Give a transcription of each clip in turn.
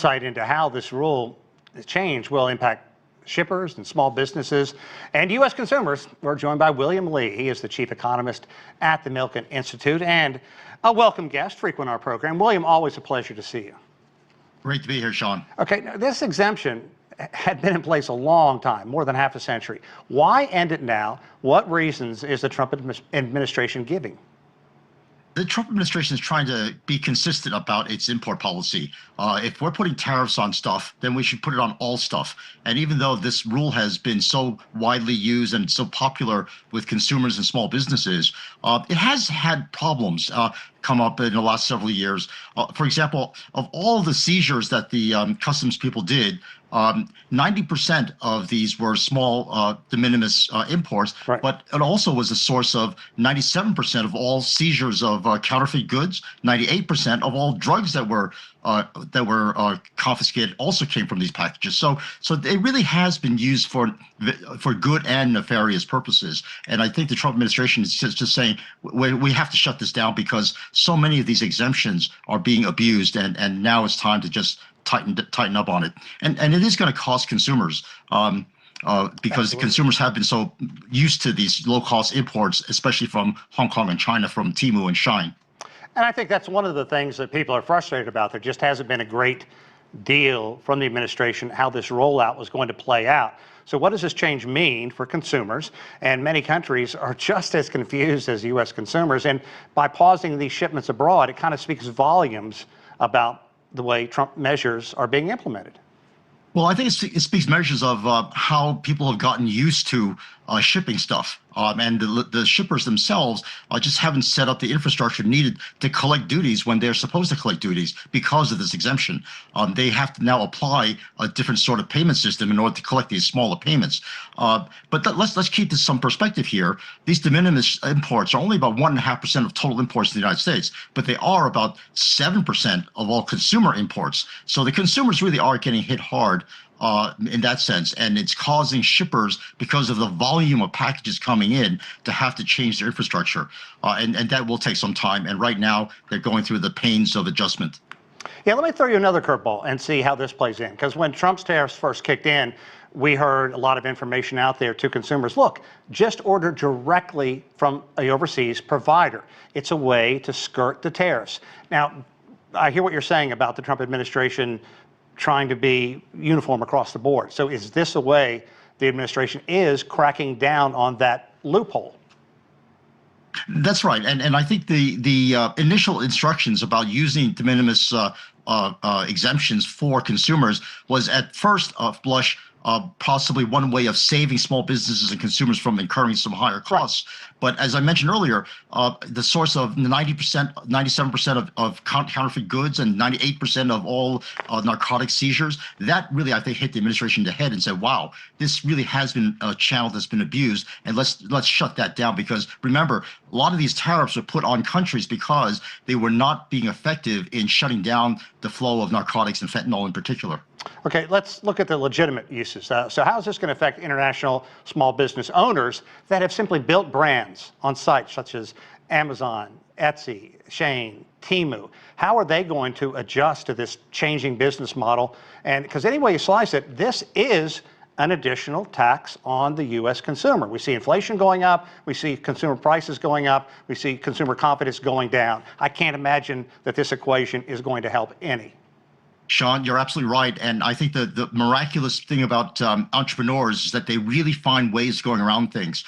Insight into how this rule change will impact shippers and small businesses and U.S. consumers. We're joined by William Lee. He is the Chief Economist at the Milken Institute and a welcome guest, frequent our program. William, always a pleasure to see you. Great to be here, Sean. Okay, now this exemption had been in place a long time, more than half a century. Why end it now? What reasons is the Trump administration giving? The Trump administration is trying to be consistent about its import policy. If we're putting tariffs on stuff, then we should put it on all stuff. And even though this rule has been so widely used and so popular with consumers and small businesses, it has had problems come up in the last several years. For example, of all the seizures that the customs people did, 90% of these were small DeMInimus imports, right. But it also was a source of 97% of all seizures of counterfeit goods. 98% of all drugs that were confiscated also came from these packages. So it really has been used for good and nefarious purposes. And I think the Trump administration is just saying we have to shut this down because so many of these exemptions are being abused, and now it's time to just tighten up on it. And it is going to cost consumers because Absolutely. the consumers have been so used to these low-cost imports, especially from Hong Kong and China, from Temu and Shine. And I think that's one of the things that people are frustrated about. There just hasn't been a great deal from the administration how this rollout was going to play out. So what does this change mean for consumers? And many countries are just as confused as U.S. consumers. And by pausing these shipments abroad, it kind of speaks volumes about the way Trump measures are being implemented. Well, I think it speaks measures of how people have gotten used to shipping stuff. And the shippers themselves just haven't set up the infrastructure needed to collect duties when they're supposed to collect duties because of this exemption. They have to now apply a different sort of payment system in order to collect these smaller payments. But let's keep this some perspective here. These de minimis imports are only about 1.5% of total imports in the United States, but they are about 7% of all consumer imports. So the consumers really are getting hit hard in that sense, and it's causing shippers, because of the volume of packages coming in, to have to change their infrastructure, and that will take some time. And right now, they're going through the pains of adjustment. Yeah, let me throw you another curveball and see how this plays in. Because when Trump's tariffs first kicked in, we heard a lot of information out there to consumers. Look, just order directly from an overseas provider. It's a way to skirt the tariffs. Now, I hear what you're saying about the Trump administration trying to be uniform across the board. So is this a way the administration is cracking down on that loophole? That's right. And I think the initial instructions about using de minimis exemptions for consumers was at first blush possibly one way of saving small businesses and consumers from incurring some higher costs. Right. But as I mentioned earlier, the source of 90%, 97% of counterfeit goods and 98% of all narcotic seizures, that really, I think, hit the administration in the head and said, wow, this really has been a channel that's been abused, and let's shut that down. Because remember, a lot of these tariffs were put on countries because they were not being effective in shutting down the flow of narcotics and fentanyl in particular. Okay, let's look at the legitimate uses. So how is this going to affect international small business owners that have simply built brands on sites such as Amazon, Etsy, Shane, Temu? How are they going to adjust to this changing business model? And because any way you slice it, this is an additional tax on the U.S. consumer. We see inflation going up. We see consumer prices going up. We see consumer confidence going down. I can't imagine that this equation is going to help any. Sean, you're absolutely right. And I think the miraculous thing about entrepreneurs is that they really find ways of going around things.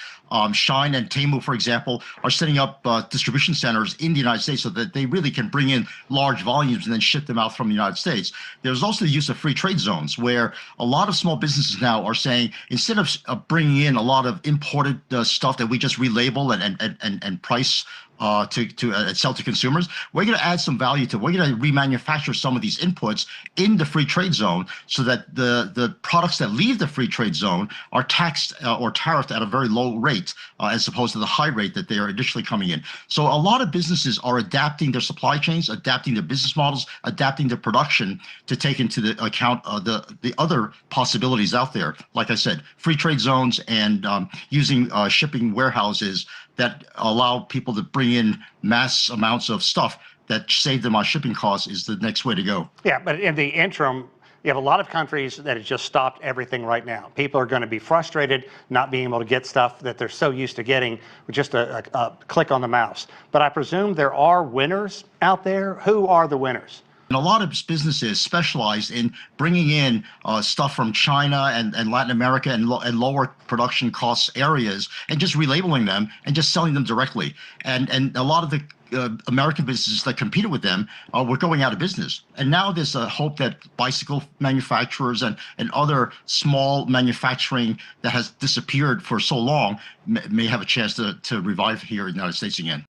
Shine and Temu, for example, are setting up distribution centers in the United States so that they really can bring in large volumes and then ship them out from the United States. There's also the use of free trade zones, where a lot of small businesses now are saying, instead of bringing in a lot of imported stuff that we just relabel and price to sell to consumers, we're going to add some value to it. We're going to remanufacture some of these inputs in the free trade zone so that the products that leave the free trade zone are taxed or tariffed at a very low rate as opposed to the high rate that they are initially coming in. So a lot of businesses are adapting their supply chains, adapting their business models, adapting their production to take into the account the other possibilities out there. Like I said, free trade zones and using shipping warehouses that allow people to bring in mass amounts of stuff that save them on shipping costs is the next way to go. Yeah, but in the interim, you have a lot of countries that have just stopped everything right now. People are going to be frustrated not being able to get stuff that they're so used to getting with just a click on the mouse. But I presume there are winners out there. Who are the winners? And a lot of businesses specialize in bringing in stuff from China and Latin America and lower production cost areas and just relabeling them and just selling them directly. And a lot of the American businesses that competed with them were going out of business. And now there's a hope that bicycle manufacturers and other small manufacturing that has disappeared for so long may have a chance to revive here in the United States again.